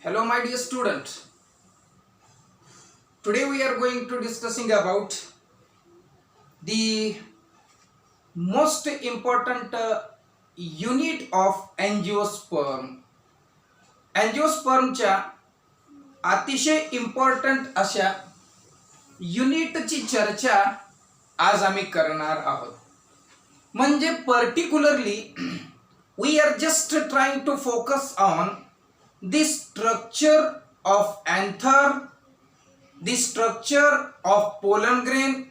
Hello my dear student. Today we are going to discussing about the most important unit of angiosperm. Angiospermच्या अतिशय important अशा युनिटची चर्चा आज आम्ही करणार आहोत. म्हणजे particularly we are just trying to focus on the structure of anther, the structure of pollen grain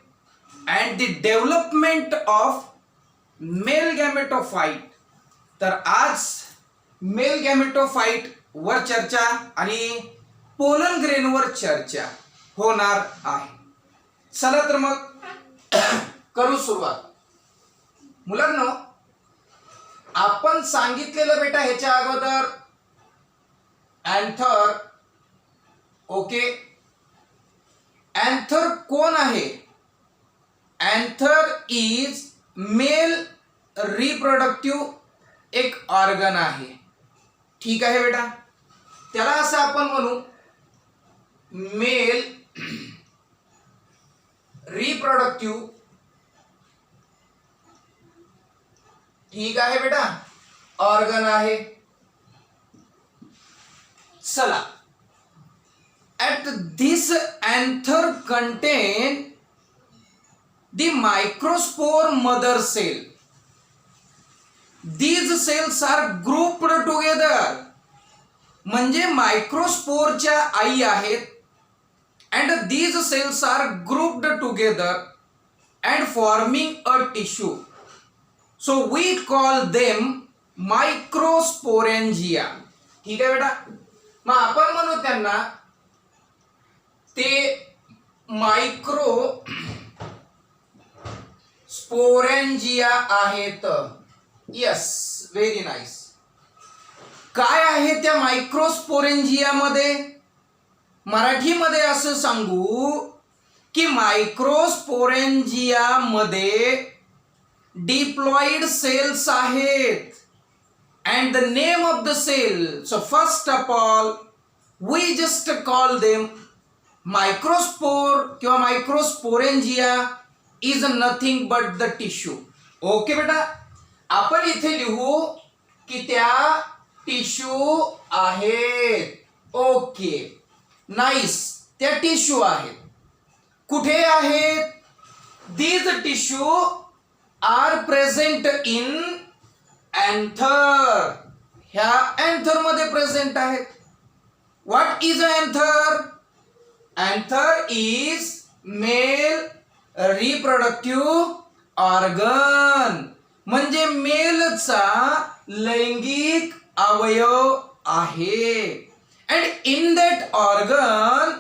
and the development of male gametophyte. तर आज मेल गॅमेटोफाइट वर चर्चा आणि पोलन ग्रेन वर चर्चा होणार आहे. चला तर मग करू सुरुवात. मुलांनो, आपण सांगितलेलं बेटा ह्याच्या अगोदर अँथर. ओके, अँथर कोण आहे? अँथर इज मेल रिप्रोडक्टिव्ह एक ऑर्गन आहे. ठीक आहे बेटा, त्याला असं आपण म्हणू मेल रिप्रोडक्टिव्ह. ठीक आहे बेटा, ऑर्गन आहे. चला, at this anther contain the microspore mother cell. These cells are grouped together. म्हणजे मायक्रोस्पोरच्या आई आहेत and these cells are grouped together and forming a tissue. So we call them microsporangia. ठीक आहे बेटा, मग आपण म्हणू त्यांना ते मायक्रो स्पोरेंजिया आहेत. Yes, very nice. काय आहे त्या मायक्रोस्पोरेंजिया मध्ये? मराठीमध्ये असं सांगू की मायक्रोस्पोरेंजिया मध्ये डिप्लॉइड सेल्स आहेत. and the name of the cell, so first of all we just call them microspore किंवा microsporangia is nothing but the tissue. Okay बेटा, आपण इथे लिहू की त्या टिश्यू आहेत. ओके, नाईस, त्या टिश्यू आहेत. कुठे आहेत? these tissue are present in anther. ह्या anther मध्ये प्रेझेंट आहेत. What is anther? anther is male reproductive organ. म्हणजे मेलचा लैंगिक अवयव आहे. and in that organ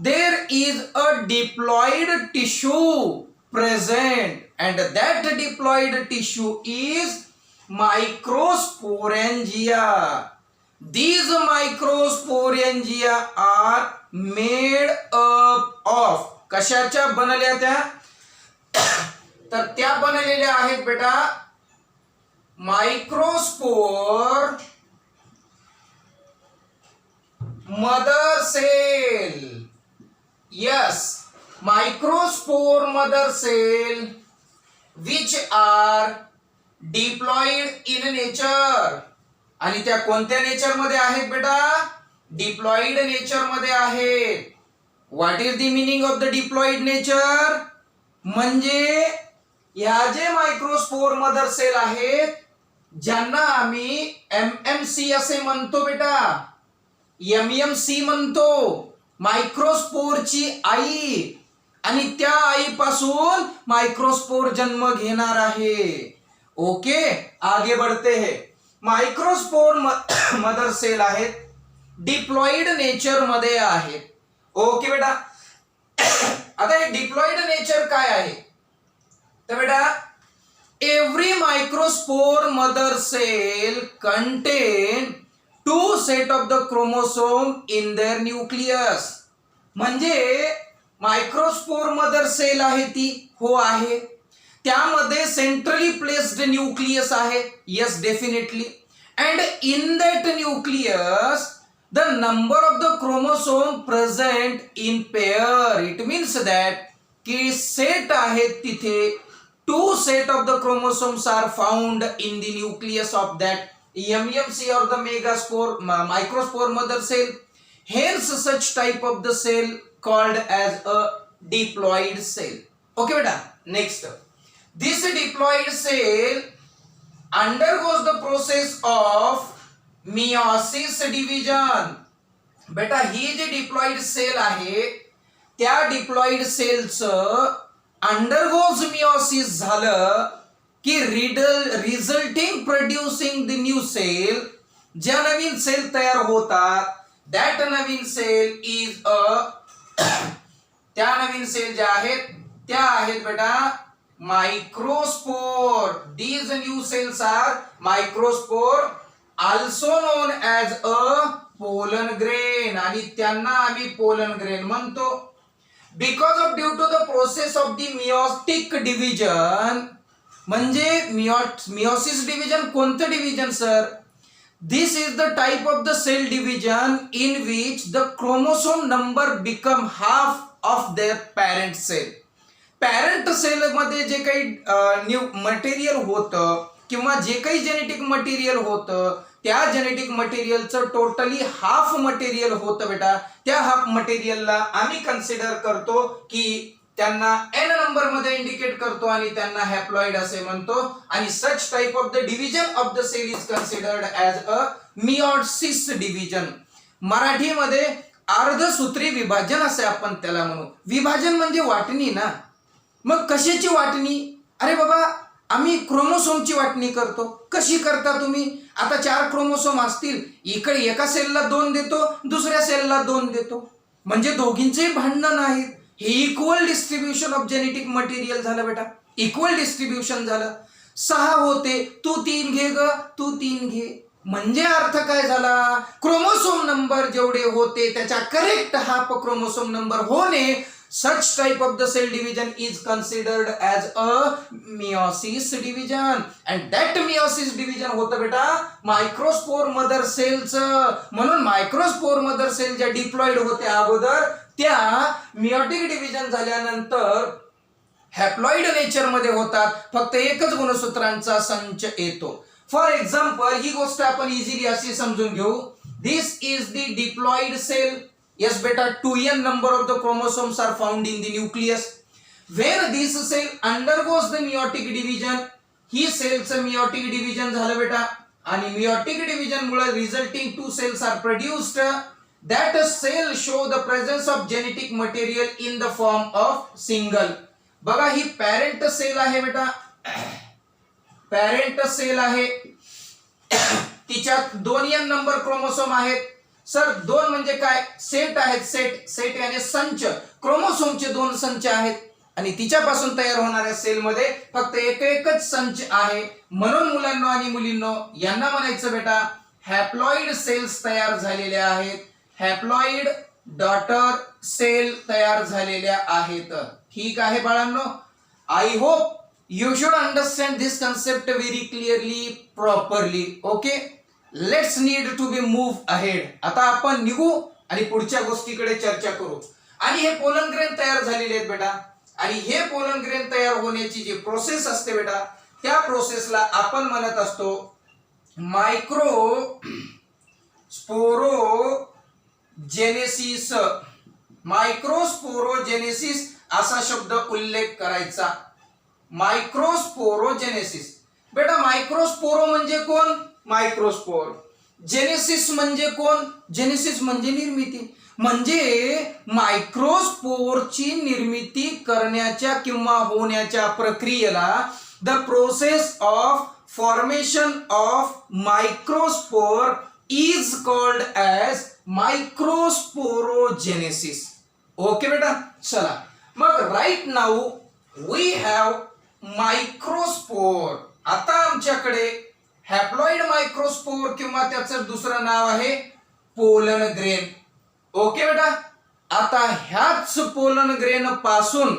there is a diploid tissue present and that diploid tissue is microsporangia. These microsporangia are made up of. कशाच्या बनलेल्या त्या? तर त्या बनलेल्या आहेत बेटा microspore mother cell. Yes, microspore mother cell which are diploid in nature. आणि त्या कोणत्या नेचर मध्ये आहेत बेटा? डिप्लॉइड नेचर मध्ये आहेत. What is the meaning of the diploid nature? म्हणजे या जे मायक्रोस्पोर मदर सेल आहेत ज्यांना आम्ही MMC असे म्हणतो बेटा, MMC म्हणतो, मायक्रोस्पोरची आई. आणि त्या आईपासून मायक्रोस्पोर जन्म घेणार आहे. ओके, आगे बढ़ते हैं. मायक्रोस्पोर मदर सेल आहेत, डिप्लॉइड नेचर मध्ये आहेत. ओके बेटा, आता हे डिप्लॉइड नेचर काय आहे? तर बेटा every microspore mother cell contain 2 set of the chromosome in their nucleus. म्हणजे मायक्रोस्पोर मदर सेल आहे ती, हो आहे, त्यामध्ये सेंट्रली प्लेस्ड न्यूक्लियस आहे. Yes, definitely. and in that nucleus the number of the chromosome present in pair. It means that की set आहेत तिथे, 2 set of the chromosomes are found in the nucleus of that MMC or the megaspore microspore mother cell. Hence such type of the cell called as a diploid cell. Okay beta, next, this diploid cell undergoes the process of meiosis division. बेटा ही जी diploid sale आहे त्या diploid सेलचं undergoes meiosis झालं की resulting producing the new cell, ज्या नवीन sale तयार होतात that Naveen sale is त्या नवीन सेल ज्या आहेत त्या आहेत बेटा microspore. These new cells are microspore, also known as a pollen grain, आणि त्यांना आम्ही पोलन ग्रेन म्हणतो. Because of due to the process of the meiotic division, म्हणजे मियोसिस डिव्हिजन कोणतं division sir? This is the type of the cell division in which the chromosome number become half of their parent cell. Parent cell मध्ये जे काही new material होतं किंवा जे काही genetic material होतं त्या जेनेटिक मटेरियलचं टोटली हाफ मटेरियल होतं बेटा. त्या हाफ मटेरियलला आम्ही कन्सिडर करतो की त्यांना एन नंबर मध्ये इंडिकेट करतो आणि त्यांना हॅप्लॉइड असे म्हणतो. आणि such type of the division of the cell is considered as a meiosis division. मराठीमध्ये अर्धसूत्री विभाजन असे आपण त्याला म्हणू. विभाजन म्हणजे वाटणी ना. मग कशाची वाटणी? अरे बाबा आम्ही क्रोमोसोमची वाटणी करतो. कशी करता तुम्ही? आता 4 क्रोमोसोम असतील, इकडे एका सेलला 2 देतो, दुसऱ्या सेलला 2 देतो, म्हणजे दोघींचे भांडण नाहीत. हे equal distribution of genetic material झालं बेटा, इक्वल डिस्ट्रीब्युशन झालं. 6 होते, तू 3 घे ग, तू 3 घे. म्हणजे अर्थ काय झाला? क्रोमोसोम नंबर जेवढे होते त्याच्या करेक्ट हाफ क्रोमोसोम नंबर होणे. Such type of the cell division is considered as a meiosis division, and that meiosis division होतं बेटा मायक्रोस्पोर मदर सेलचं. म्हणून मायक्रोस्पोर मदर सेल ज्या डिप्लॉइड होत्या अगोदर त्या मियोटिक डिव्हिजन झाल्यानंतर हॅप्लॉइड नेचर मध्ये होतात. फक्त एकच गुणसूत्रांचा संच येतो. फॉर एक्झाम्पल ही गोष्ट आपण इझिली अशी समजून घेऊ. This is the diploid cell. Yes beta, 2n number of the chromosomes are found in the nucleus. When this cell undergoes the meiotic division, ही सेलचं meiotic division झालं बेटा आणि meiotic division मुळे resulting 2 cells are produced. That cell show the presence of genetic material in the form of single. बघा ही parent sale आहे बेटा, parent sale आहे, तिच्यात 2n नंबर क्रोमोसोम आहेत. सर 2 म्हणजे काय? सेट आहेत. सेट याने संच, क्रोमोसोमचे 2 संच आहेत आणि तिच्यापासून तयार होणाऱ्या सेलमध्ये फक्त एकच संच आहे. म्हणून मुलांनो आणि मुलींनो यांना म्हणायचं बेटा हॅप्लॉइड सेल्स तयार झालेल्या आहेत, हॅप्लॉइड डॉटर सेल तयार झालेल्या आहेत. ठीक आहे बाळांनो, I hope you should understand this concept very clearly, properly. Okay, let's need to be move ahead. आता आपण निघू आणि पुढच्या गोष्टीकडे चर्चा करू. आणि हे पोलन ग्रेन तयार झालेले आहेत बेटा, आणि हे पोलन ग्रेन तयार होण्याची जी प्रोसेस असते बेटा त्या प्रोसेसला आपण म्हणत असतो मायक्रोस्पोरोजेनेसिस. मायक्रोस्पोरोजेनेसिस असा शब्द उल्लेख करायचा. मायक्रोस्पोरोजेनेसिस बेटा, मायक्रोस्पोरो म्हणजे कोण? मायक्रोस्पोर. जेनेसिस म्हणजे कोण? जेनेसिस म्हणजे निर्मिती. म्हणजे मायक्रोस्पोरची निर्मिती करण्याच्या किंवा होण्याच्या प्रक्रियेला the process of formation of microspore is called as microsporogenesis. Okay बेटा, चला मग right now we have microspore. आता आमच्याकडे हॅप्लॉइड मायक्रोस्पोर किंवा त्याचं दुसरं नाव आहे पोलन ग्रेन. ओके बेटा, आता ह्याच पोलन ग्रेन पासून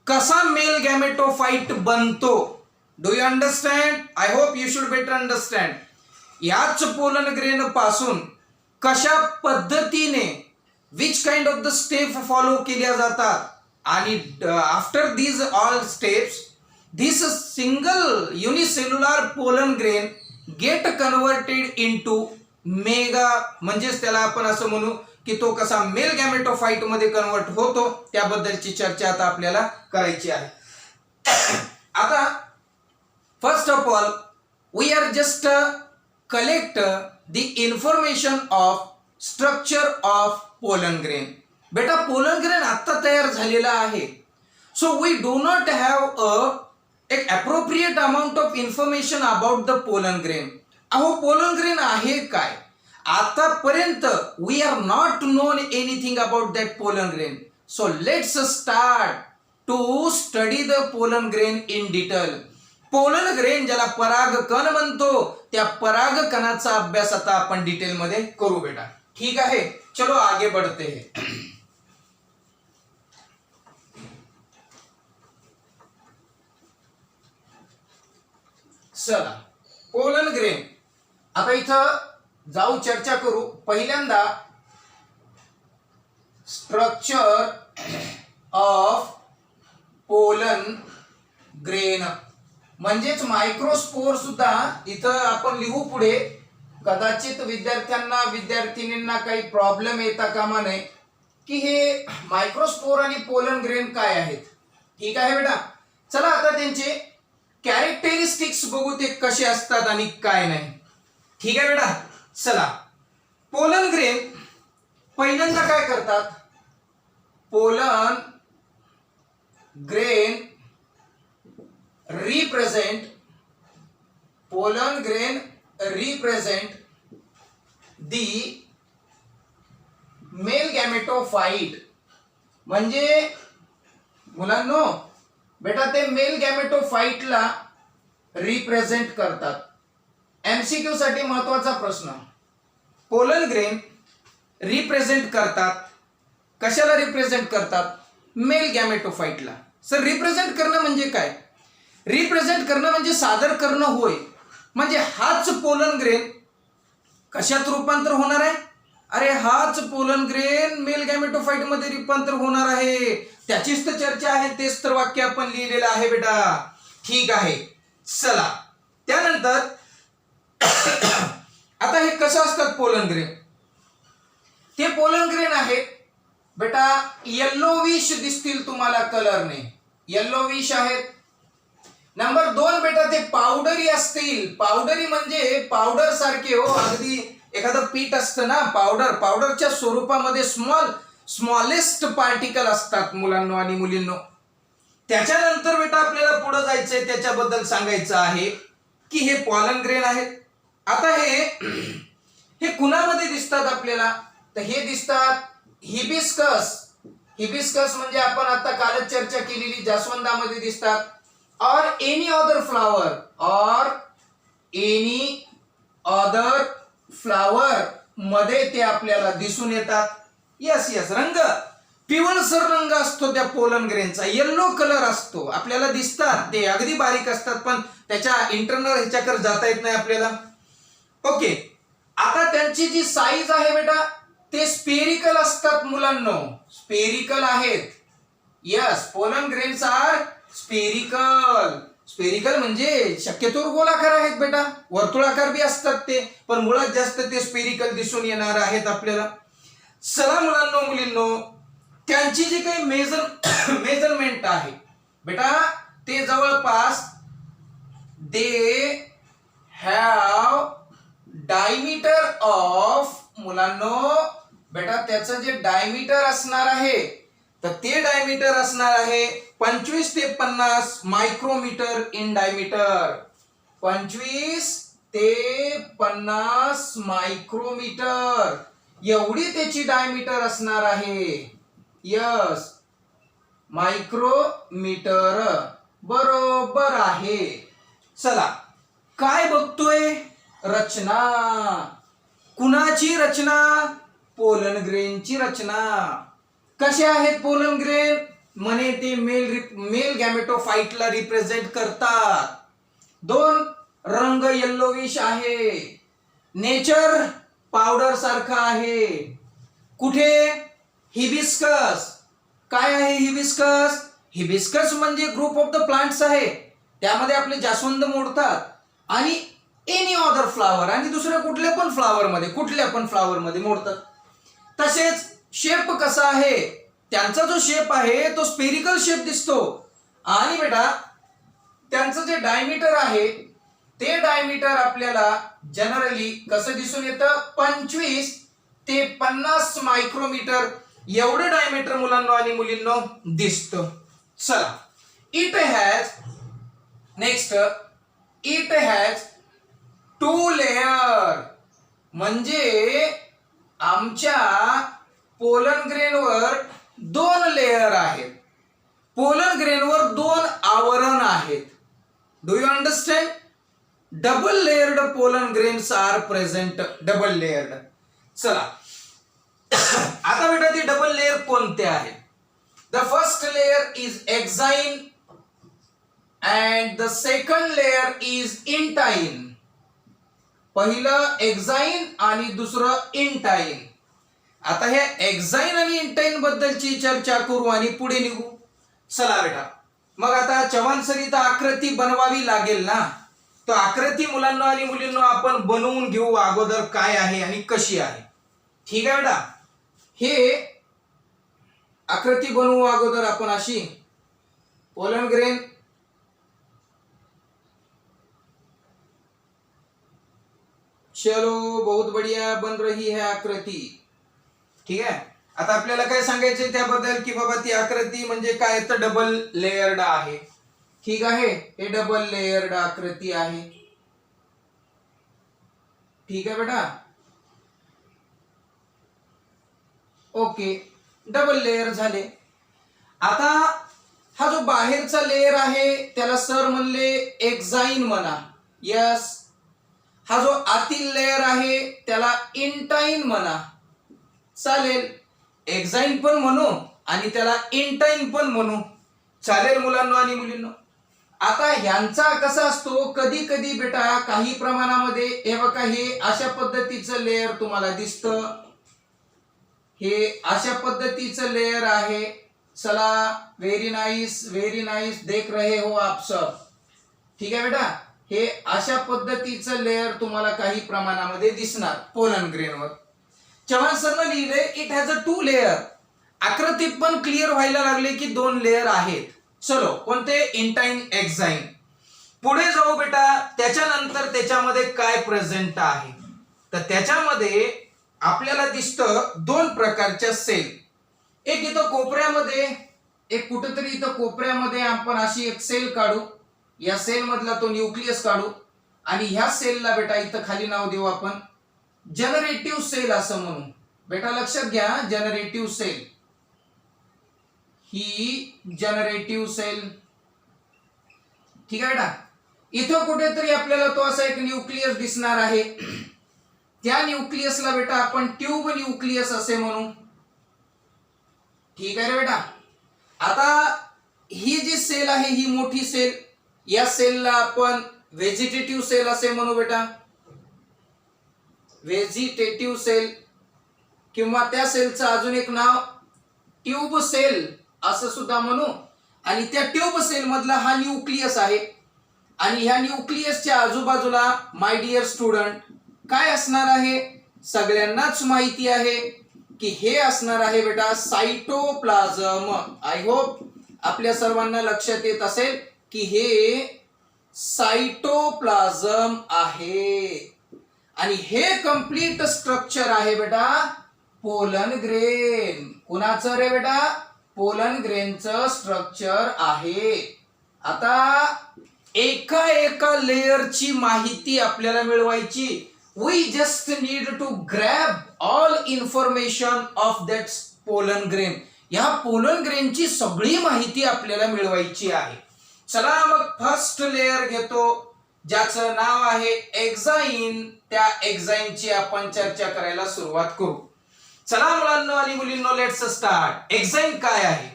कसा मेल गॅमेटोफाइट बनतो? Do you understand? I hope you should better understand. याच पोलन ग्रेन पासून कशा पद्धतीने which kind of the step follow केल्या जातात आणि after these all steps this single unicellular pollen grain get converted into mega, म्हणजेच त्याला आपण असं म्हणू की तो कसा मेल गॅमेटोफाइट मध्ये कन्वर्ट होतो, त्याबद्दलची चर्चा आता आपल्याला करायची आहे. आता first of all we are just collect the information of structure of pollen grain. बेटा पोलन ग्रेन आता तयार झालेला आहे, so we do not have एक appropriate amount of information about the pollen grain. अहो पोलन ग्रेन आहे काय, आतापर्यंत we are not known anything about that pollen grain. So let's start to study the pollen grain in detail. Pollen grain ज्याला परागकण म्हणतो, त्या परागकणाचा अभ्यास आता आपण डिटेल मध्ये करू बेटा. ठीक आहे, चलो आगे बढ़ते हैं. चला पोलन ग्रेन आता इथं जाऊ चर्चा करू. पहिल्यांदा स्ट्रक्चर ऑफ पोलन ग्रेन म्हणजेच मायक्रोस्पोर सुद्धा इथं आपण लिहू पुढे. कदाचित विद्यार्थिनींना काही प्रॉब्लेम येता कामा नये की हे मायक्रोस्पोर आणि पोलन ग्रेन काय आहेत. ठीक आहे बेटा, चला आता त्यांचे कॅरेक्टरिस्टिक्स बघू, ते कसे असतात आणि काय नाही. ठीक आहे बेटा, चला पोलन ग्रेन पहिल्यांदा काय करतात. Pollen grain represent the male gametophyte. म्हणजे मुलांनो बेटा ते मेल गॅमेटोफाइटला रिप्रेझेंट करतात. एमसीक्यू साठी महत्वाचा प्रश्न. पोलन ग्रेन रिप्रेझेंट करतात, कशाला रिप्रेझेंट करतात, मेल गॅमेटोफाइटला. सर रिप्रेझेंट करणं म्हणजे काय, रिप्रेझेंट करणं म्हणजे सादर करणं होय. म्हणजे हाच पोलन ग्रेन कशात रूपांतर होणार आहे, अरे हाच पोलन ग्रेन मेल गॅमेटोफाइट मध्ये रूपांतर होणार आहे. त्याचीच तर चर्चा आहे, तेच तर वाक्य आपण लिहिलेलं आहे बेटा. ठीक आहे, चला त्यानंतर आता हे कसं असतात पोलन ग्रेन. ते पोलन ग्रेन आहेत बेटा येल्लोविश दिसतील तुम्हाला कलरने, येल्लोविश आहेत. नंबर 2 बेटा ते पावडरी असतील. पावडरी म्हणजे पावडर सारखे हो, अगदी एखादं पीठ असतं ना पावडरच्या स्वरूपामध्ये स्मॉलेस्ट पार्टिकल असतात मुलांनो आणि मुलींनो. त्याच्यानंतर बेटा आपल्याला पुढे जायचंय, त्याच्याबद्दल सांगायचं आहे की हे पोलन ग्रेन आहेत. आता हे कुणामध्ये दिसतात आपल्याला, तर हे दिसतात हिबिस्कस म्हणजे आपण आता कालच चर्चा केलेली जास्वंदामध्ये दिसतात. or any other flower मध्ये ते आपल्याला दिसून येतात. यस रंग पिवळसर रंग असतो त्या पोलन ग्रेनचा, येल्लो कलर असतो, आपल्याला दिसतात. ते अगदी बारीक असतात पण त्याच्या इंटरनल ह्याच्याकडे जाता येत नाही आपल्याला. ओके, आता त्यांची जी साईज आहे बेटा ते स्पेरिकल असतात मुलांनो, स्पेरिकल आहेत. Yes pollen grains are spherical म्हणजे शक्यतो गोलाकार आहेत बेटा, वर्तुळाकार बी असतात ते, पण मुळात जास्त ते स्पेरिकल दिसून येणार आहेत आपल्याला. चला मुलांनो मुलींनो, त्यांची जी काही मेजरमेंट आहे बेटा ते जवळपास दे हॅव डायमीटर ऑफ, मुलांनो बेटा त्याचं जे डायमीटर असणार आहे तर ते डायमीटर असणार आहे 25 ते 50 मायक्रोमीटर इन डायमीटर. 25 ते 50 मायक्रोमीटर एवढी त्याची डायमीटर असणार आहे. यस मायक्रोमीटर बरोबर आहे. चला काय बघतोय, रचना. कुणाची रचना, पोलन ग्रेनची रचना. कसे आहेत पोलन ग्रेन, म्हणे ते मेल गॅमेटोफाइटला रिप्रेझेंट करतात. 2 रंग येल्लोविश आहे. नेचर पावडर सारखा आहे. कुठे? हिबिस्कस. काय आहे हिबिस्कस? हिबिस्कस म्हणजे ग्रुप ऑफ द प्लांट्स आहे. त्यामध्ये आपले जास्वंद मोडतात आणि एनी अदर फ्लावर आणि दुसऱ्या कुठल्या पण फ्लावर मध्ये मोडतात. तसेच शेप कसा आहे? त्यांचा जो शेप आहे तो स्पेरिकल शेप दिसतो आणि बेटा त्यांचं जे डायमीटर आहे ते डायमीटर आपल्याला जनरली कसं दिसून येतं? 25 ते 50 मायक्रोमीटर एवढं डायमीटर मुलांना आणि मुलींना दिसतं. चला, इट हॅज 2 लेयर. म्हणजे आमच्या पोलन ग्रेनवर 2 लेयर आहेत. पोलन ग्रेनवर 2 आवरण आहेत. Do you understand? Double layered pollen grains are present. Double layered. चला, आता बेटा ते डबल लेयर कोणते आहेत? The first layer is exine and the second layer is intine. पहिलं एक्झाइन आणि दुसरं इंटाइन. आता हे एक्झाइन आणि इंटाइन बद्दलची चर्चा करू आणि पुढे निघू. चला बेटा, मग आता चव्हाण सर इथं आकृती बनवावी लागेल ना, तो आकृती मुलांना आणि मुलींना आपण बनवून घेऊ अगोदर काय आहे आणि कशी आहे. ठीक आहे बेटा, हे आकृती बनवू अगोदर आपण अशी. पोलन ग्रेन चलो बहुत बढ़िया बन रही है आकृती. ठीक आहे, आता आपल्याला काय सांगायचंय त्याबद्दल की बाबा ती आकृती म्हणजे काय तर डबल लेयर्ड आहे. ठीक आहे, हे डबल लेयर्ड आकृती आहे. ठीक आहे बेटा, ओके, डबल लेयर झाले. आता हा जो बाहेरचा लेयर आहे त्याला सर म्हणले एक्झाइन म्हणा. यस. हा जो आतील लेयर आहे त्याला इंटाइन म्हणा. चालेल, एक्झाइन पण म्हणू आणि त्याला इंटाइन पण म्हणू. चालेल मुलांना आणि मुलींना. आता ह्यांचा कसा असतो, कधी कधी बेटा काही प्रमाणामध्ये हे बघा, हे अशा पद्धतीचं लेयर तुम्हाला दिसतं. हे अशा पद्धतीचं लेयर आहे. चला, व्हेरी नाइस देख रहे हो आप सब. ठीक आहे बेटा, हे अशा पद्धतीचं लेयर तुम्हाला काही प्रमाणामध्ये दिसणार पोलन ग्रेनवर. चव्हाण सरनं लिहिले इट हॅज अ 2 लेयर. आकृतीत पण क्लिअर व्हायला लागले की 2 लेयर आहेत. चलो, कोणते? इंटाइन, एक्झाइन. पुढे जाऊ बेटा. त्याच्यानंतर त्याच्यामध्ये काय प्रेझेंट आहे तर त्याच्यामध्ये आपल्याला दिसतं 2 प्रकारच्या सेल. एक इथं कोपऱ्यामध्ये, एक कुठेतरी इथं कोपऱ्यामध्ये आपण अशी एक सेल काढू. या सेल मधला तो न्यूक्लियस काढू आणि ह्या सेलला बेटा इथं खाली नाव देऊ आपण जनरेटिव्ह सेल असं म्हणू. बेटा लक्षात घ्या, जनरेटिव्ह सेल ही जनरेटिव्ह सेल. ठीक आहे बेटा, इथं कुठेतरी आपल्याला तो असा एक न्यूक्लियस दिसणार आहे. त्या न्यूक्लियसला बेटा आपण ट्यूब न्यूक्लियस असे म्हणू. ठीक आहे रे बेटा. आता ही जी सेल आहे ही मोठी सेल, या सेलला आपण व्हेजिटेटिव्ह सेल असे म्हणू बेटा. व्हेजिटेटिव्ह सेल किंवा त्या सेलचं अजून एक नाव ट्यूब सेल असं सुद्धा म्हणू. आणि त्या ट्यूब सेल मधला हा न्यूक्लियस आहे आणि ह्या न्यूक्लियसच्या आजूबाजूला माय डिअर स्टुडंट काय असणार आहे? सगळ्यांनाच माहिती आहे की हे असणार आहे बेटा सायटोप्लाझम. आय होप आपल्या सर्वांना लक्षात येत असेल की हे सायटोप्लाझम आहे आणि हे कंप्लीट स्ट्रक्चर आहे बेटा पोलन ग्रेन. कुणाचं रे बेटा? पोलन ग्रेनचं स्ट्रक्चर आहे. आता एका एका लेयरची माहिती आपल्याला मिळवायची. We just need to grab all information of that pollen grain. या पोलन ग्रेनची सगळी माहिती आपल्याला मिळवायची आहे. चला मग फर्स्ट लेयर घेतो ज्याचं नाव आहे एक्झाइन. त्या एक्झाइनची आपण चर्चा करायला सुरुवात करू. चला मुलांनो आणि मुलींनो, लेट्स स्टार्ट. एक्झाइन काय आहे?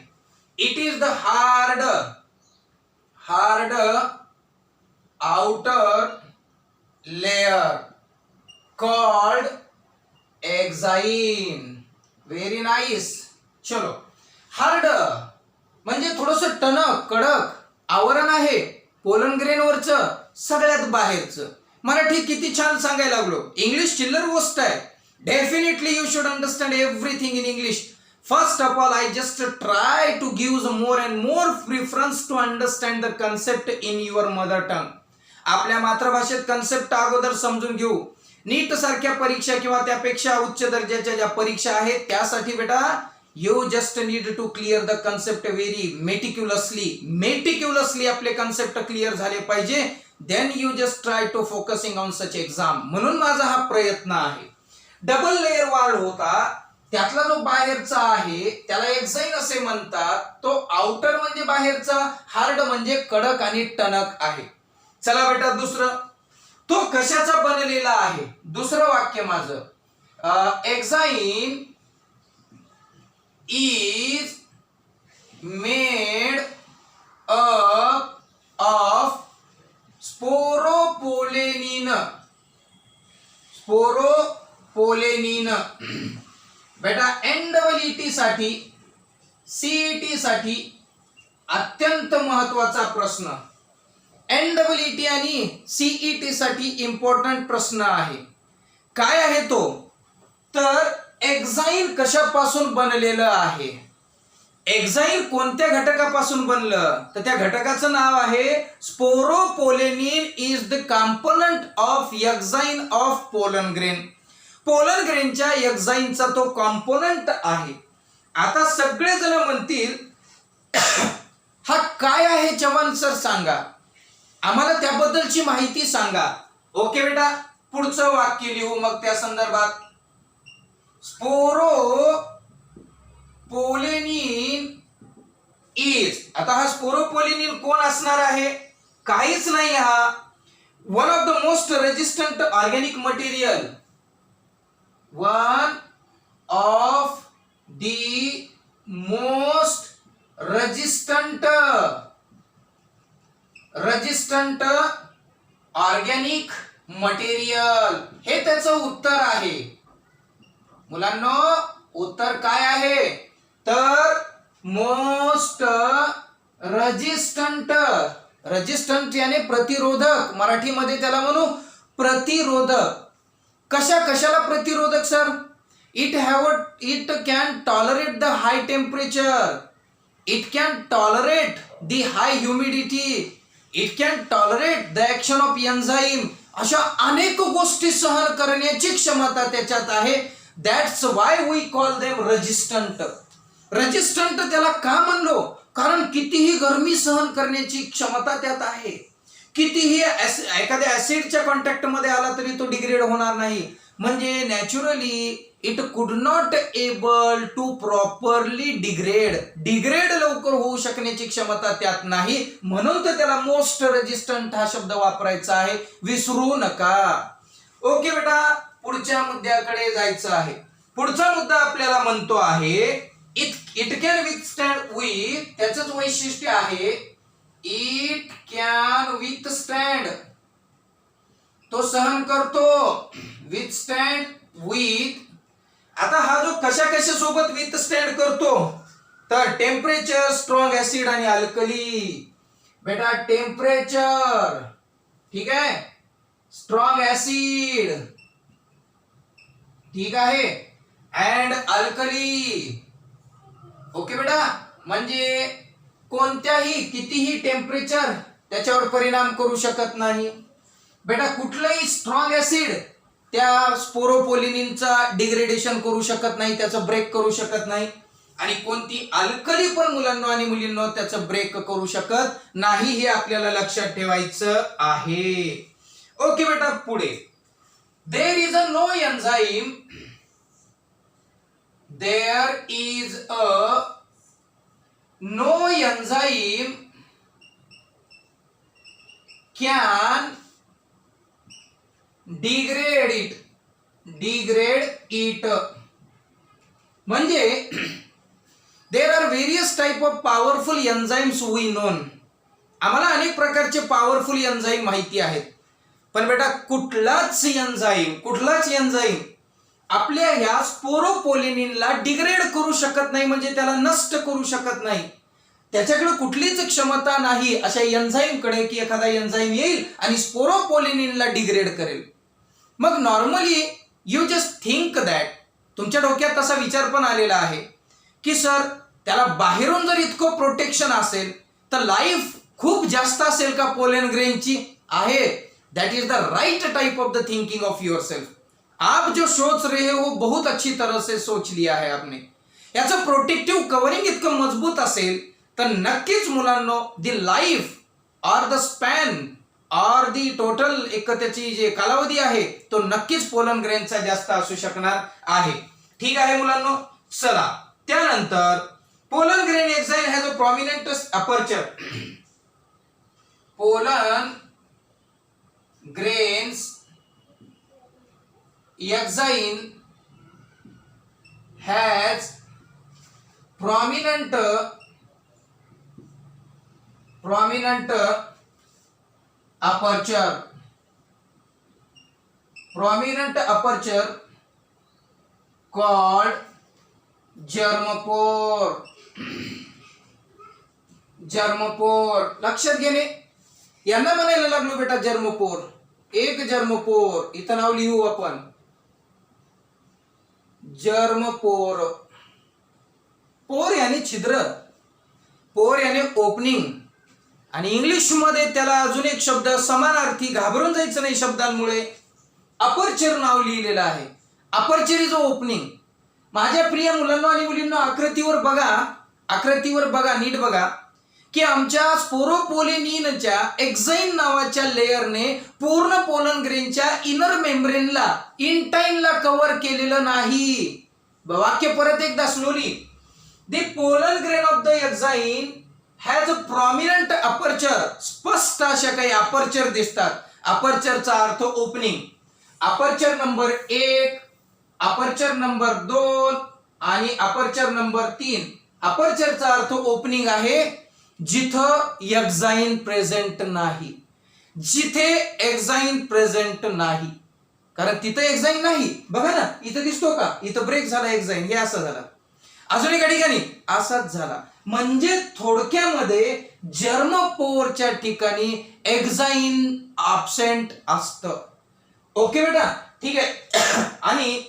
It is the hard outer layer called exine. Very nice. चलो. हार्ड म्हणजे थोडस टणक कडक आवरण आहे पोलन ग्रेनवरचं सगळ्यात बाहेरचं. मराठी किती छान सांगायला लागलो. इंग्लिश चिल्लर गोष्ट आहे. Definitely you should understand everything in English. First of all, I just try to give more and more preference to understand the concept in your mother tongue. आपल्या मातृभाषेत कन्सेप्ट अगोदर समजून घेऊ. नीट सारख्या परीक्षा किंवा त्यापेक्षा उच्च दर्जाच्या ज्या परीक्षा आहेत त्यासाठी बेटा you just need to clear the concept very meticulously आपले कन्सेप्ट क्लिअर झाले पाहिजे. Then you just try to focusing on such exam. म्हणून माझा हा प्रयत्न आहे. डबल लेयर वार्ड होता त्यातला जो बाहेरचा आहे त्याला एक्झाईन असे म्हणतात. तो आउटर म्हणजे बाहेरचा, हार्ड म्हणजे कडक आणि टणक आहे. चला बेटा दुसरं. तो कशाचा बनलेला आहे. दुसरं वाक्य माझं. Exine is made up of sporopollenin. बेटा NEET साठी CET साठी अत्यंत महत्वाचा प्रश्न. NEET आणि CET साठी इम्पॉर्टंट प्रश्न आहे. काय आहे तो. तर एक्झाईन कशापासून बनलेलं आहे. एक्झाईन कोणत्या घटकापासून बनलं तर त्या घटकाचं नाव आहे sporopollenin is the component of exine of pollen grain. Pollen ग्रेनच्या एक्झाईनचा तो कॉम्पोनंट आहे. आता सगळेजण म्हणतील हा काय आहे चव्हाण सर सांगा आम्हाला त्याबद्दलची माहिती सांगा. ओके बेटा पुढचं वाक्य लिहू मग त्या संदर्भात. Sporopollenin is. आता हा स्पोरोपोलेनिन कोण असणार आहे. काहीच नाही. हा one of the most resistant organic material. one of the most resistant organic material. हे त्याचं उत्तर आहे. मुलांनो उत्तर काय आहे तर मोस्ट रेजिस्टंट याने प्रतिरोधक. मराठीमध्ये त्याला म्हणू प्रतिरोधक. कशाला प्रतिरोधक sir. It can tolerate the high temperature. It can tolerate the high humidity. It can tolerate the action of enzyme. अशा अनेक गोष्टी सहन करण्याची क्षमता त्याच्यात आहे. That's why we call them resistant. Resistant त्याला का म्हणलो कारण कितीही गरमी सहन करण्याची क्षमता त्यात आहे. कितीही एखाद्या ऍसिडच्या कॉन्टॅक्ट मध्ये आला तरी तो डिग्रेड होणार नाही. म्हणजे naturally it could not able to properly degrade लवकर होऊ शकण्याची क्षमता त्यात नाही. म्हणून तर त्याला मोस्ट रेजिस्टंट हा शब्द वापरायचा आहे. विसरू नका. ओके बेटा पुढच्या मुद्द्याकडे जायचं आहे. पुढचा मुद्दा आपल्याला म्हणतो आहे इट कॅन विथस्टँड विथ. त्याचंच वैशिष्ट्य आहे इट कॅन विथस्टँड. तो सहन करतो. Withstand with. आता हा जो कशा सोबत विथस्टँड करतो तर टेम्परेचर, स्ट्रॉंग ऍसिड आणि अल्कली. बेटा टेम्परेचर ठीक आहे, स्ट्रॉंग ऍसिड ठीक आहे अँड अल्कली. ओके बेटा म्हणजे कोणत्याही कितीही टेम्परेचर त्याच्यावर परिणाम करू शकत नाही. बेटा कुठलंही स्ट्रॉंग ऍसिड त्या स्पोरोपोलिनिनचा डिग्रेडेशन करू शकत नाही, त्याचं ब्रेक करू शकत नाही. आणि कोणती अल्कली पण मुलांना आणि मुलींना त्याचं ब्रेक करू शकत नाही. हे आपल्याला लक्षात ठेवायचं आहे. ओके बेटा पुढे. There is a no enzyme. There is a no enzyme can degrade it. म्हणजे there are various type of powerful enzymes we known. आम्हाला अनेक प्रकारचे पॉवरफुल एन्झाईम माहिती आहेत. पण बेटा कुठलाच एन्झाईम आपल्या ह्या स्पोरोपोलिनिनला डिग्रेड करू शकत नाही, म्हणजे त्याला नष्ट करू शकत नाही. त्याच्याकडे कुठलीच क्षमता नाही अशा एन्झाईमकडे की एखादा एन्झाईम येईल आणि स्पोरोपोलिनिनला डिग्रेड करेल. मग normally you just think that, तुमच्या डोक्यात तसा विचार पण आलेला आहे की सर त्याला बाहेरून जर इतकं प्रोटेक्शन असेल तर लाईफ खूप जास्त असेल का पोलन ग्रेनची? आहे. That is the right type of the thinking of your self. आप जो सोच रहे हो बहुत अच्छी तरह से सोच लिया है आपने. याचं प्रोटेक्टिव्ह कव्हरिंग इतकं मजबूत असेल तर नक्कीच मुलांनो the life or the span or the total एक त्याची जे कालावधी आहे तो नक्कीच पोलन ग्रेनचा जास्त असू शकणार आहे. ठीक आहे मुलांनो. चला त्यानंतर pollen grain exine has a prominent aperture. Pollen grains exine has prominent aperture called germopore. लक्षात घेणे. यांना म्हणायला लागलो बेटा जर्मपोर. एक जर्मपोर इथं नाव लिहू आपण. जर्मपोर. पोर याने छिद्र, पोर याने ओपनिंग, आणि इंग्लिश मध्ये त्याला अजून एक शब्द समानार्थी, घाबरून जायचं नाही शब्दांमुळे, अपर्चर नाव लिहिलेलं आहे. Aperture is opening. माझ्या प्रिय मुलांना आणि मुलींना आकृतीवर बघा, नीट बघा की आमच्या स्पोरोपोलिनिनच्या एक्झाइन नावाच्या लेयरने पूर्ण पोलन ग्रेनच्या इनर मेम्ब्रेनला, इंटाइनला कव्हर केलेलं नाही. वाक्य परत एकदा slowly. The pollen grain of the exine has a prominent aperture. स्पष्ट अशा काही अपर्चर दिसतात. अपर्चरचा अर्थ opening. Aperture number 1, aperture number 2 आणि अपर्चर नंबर 3. अपर्चरचा अर्थ ओपनिंग आहे जिथं एक्झाइन प्रेझेंट नाही. जिथे एक्झाइन प्रेझेंट नाही, कारण तिथं एक्झाइन नाही. बघा ना इथं दिसतो का, इथं ब्रेक झाला एक्झाइन, हे असं झालं. अजून एका ठिकाणी असाच झाला. म्हणजे थोडक्यामध्ये जर्मपोरच्या ठिकाणी एक्झाइन ॲब्सेंट असतं. ओके बेटा, ठीक आहे. आणि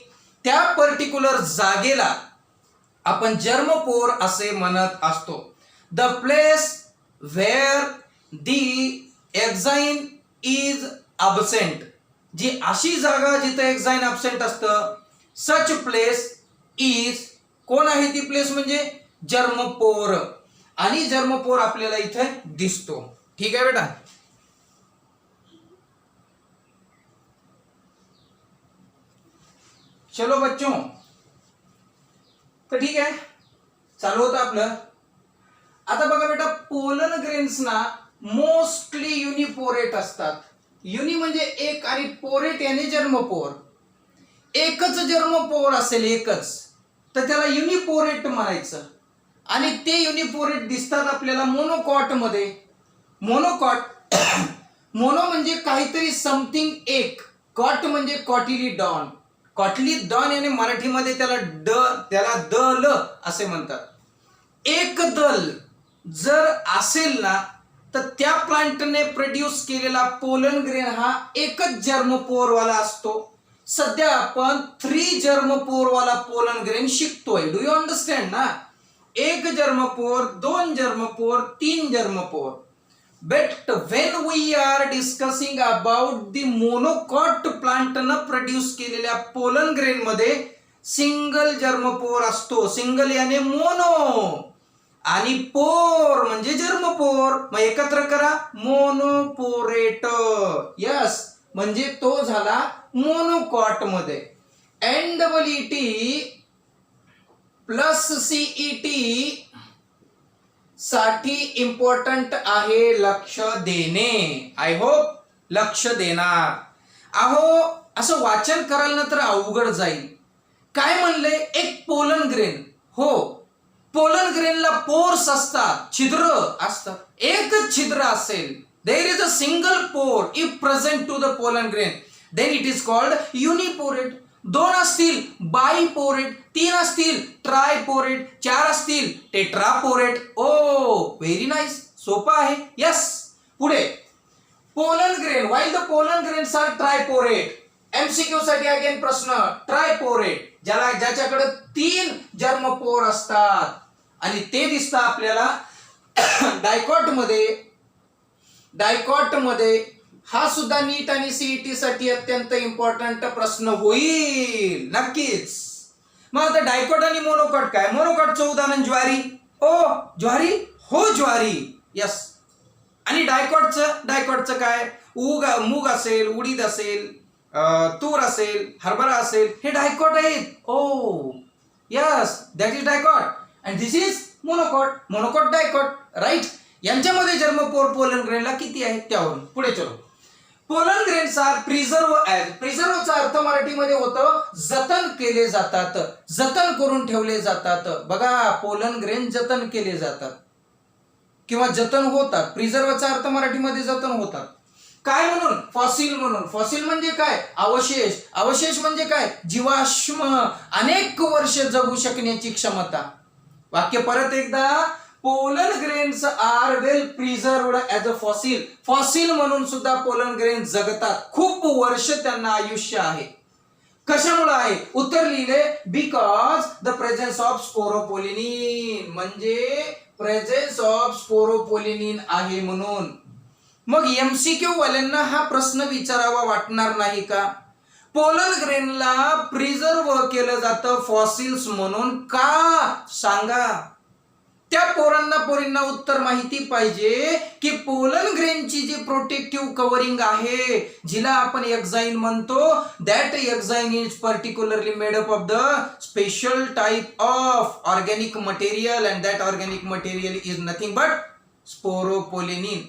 त्या पर्टिक्युलर जागेला आपण जर्मपोर असे म्हणत असतो. The place where the exine is absent. जी अशी जागा जिथे एक्झाइन अब्सेंट असतं, सच प्लेस इज, कोण आहे ती प्लेस? म्हणजे जर्मपोर. आणि जर्मपोर आपल्याला इथे दिसतो. ठीक आहे बेटा. चलो बच्चों, तर ठीक आहे, चालू होतं आपलं. आता बघा बेटा, पोलन ग्रेन्स ना मोस्टली युनिपोरेट असतात. युनि म्हणजे एक आणि पोरेट याने जर्मपोर. एकच जर्मपोर असेल, एकच, तर त्याला युनिपोरेट म्हणायचं. आणि ते युनिपोरेट दिसतात आपल्याला मोनोकॉट मध्ये. मोनोकॉट मोनो म्हणजे काहीतरी समथिंग एक, कॉट म्हणजे कॉटिलिडॉन. कॉटिलिडॉन याने मराठीमध्ये त्याला दल असे म्हणतात. एक दल जर असेल ना तर त्या प्लांटने प्रोड्यूस केलेला पोलन ग्रेन हा एकच जर्मपोर वाला असतो. सध्या आपण 3 जर्मपोर वाला पोलन ग्रेन शिकतोय. डू यू अंडरस्टँड ना? 1 germ pore, 2 germ pore, 3 germ pore. But when we are discussing about the monocot प्लांटनं प्रोड्यूस केलेल्या पोलन ग्रेन मध्ये सिंगल जर्मपोर असतो. सिंगल याने मोनो, आणि पोर म्हणजे जर्मपोर. मग एकत्र करा, मोनोपोरेट. यस, म्हणजे तो झाला मोनोकॉट मध्ये. NEET प्लस CET साठी इम्पॉर्टंट आहे लक्ष देणे. आय होप लक्ष देणार. अहो असं वाचन कराल ना तर अवघड जाईल. काय म्हणले? एक पोलन ग्रेन. हो, पोलन ग्रेनला पोर्स असतात, छिद्र असतात. एकच छिद्र असेल, there is a single pore if present to the pollen grain, then it is called uniporate. 2 असतील बायपोरेट, 3 असतील ट्रायपोरेट, 4 असतील टेट्रापोरेट. ओ व्हेरी नाईस, सोपं आहे. यस. पुढे pollen grain, while the pollen grains are triporate. MCQ साठी अगेन प्रश्न, ट्रायपोरेट ज्याच्याकडे 3 जर्मपोर असतात आणि ते दिसतं आपल्याला डायकॉट मध्ये. हा सुद्धा नीट आणि सीईटी साठी अत्यंत इम्पॉर्टंट प्रश्न होईल नक्कीच. मग आता डायकॉट आणि मोनोकॉट काय? मोनोकॉटचं उदाहरण ज्वारी. ओ ज्वारी, हो ज्वारी, यस. आणि डायकॉटचं काय? मूग असेल, उडीद असेल, तूर असेल, हरभरा असेल, हे डायकॉट आहेत. Oh yes, that is dicot and this is monocot dicot, right. यांच्यामध्ये जर्मपोर पोलन ग्रेनला किती आहेत त्यावरून पुढे चलो. Pollen grains are preserve as. प्रिझर्वचा अर्थ मराठीमध्ये होतं जतन केले जातात, जतन करून ठेवले जातात. बघा, पोलन ग्रेन जतन केले जातात किंवा जतन होतात. प्रिझर्वचा अर्थ मराठीमध्ये जतन होतात. काय म्हणून? फॉसिल म्हणून. फॉसिल म्हणजे काय? अवशेष. अवशेष म्हणजे काय? जीवाश्म, अनेक वर्ष जगू शकण्याची क्षमता. वाक्य परत एकदा, pollen grains are well preserved as a fossil. Fossil म्हणून सुद्धा पोलन ग्रेन जगतात, खूप वर्ष त्यांना आयुष्य आहे. कशामुळे आहे? उत्तर लिहिले, because the presence of sporopollenin, म्हणजे प्रेझेन्स ऑफ स्पोरोपोलिनिन आहे म्हणून. मग एमसीक्यू वाल्यांना हा प्रश्न विचारावा वाटणार नाही का? पोलन ग्रेनला प्रिझर्व केलं जातं फॉसिल्स म्हणून का? सांगा. त्या पोरींना उत्तर माहिती पाहिजे की पोलन ग्रेनची जी प्रोटेक्टिव्ह कव्हरिंग आहे, जिला आपण एक्झाइन म्हणतो, that exine is particularly made up of the special type of organic material and that organic material is nothing but sporopollenin.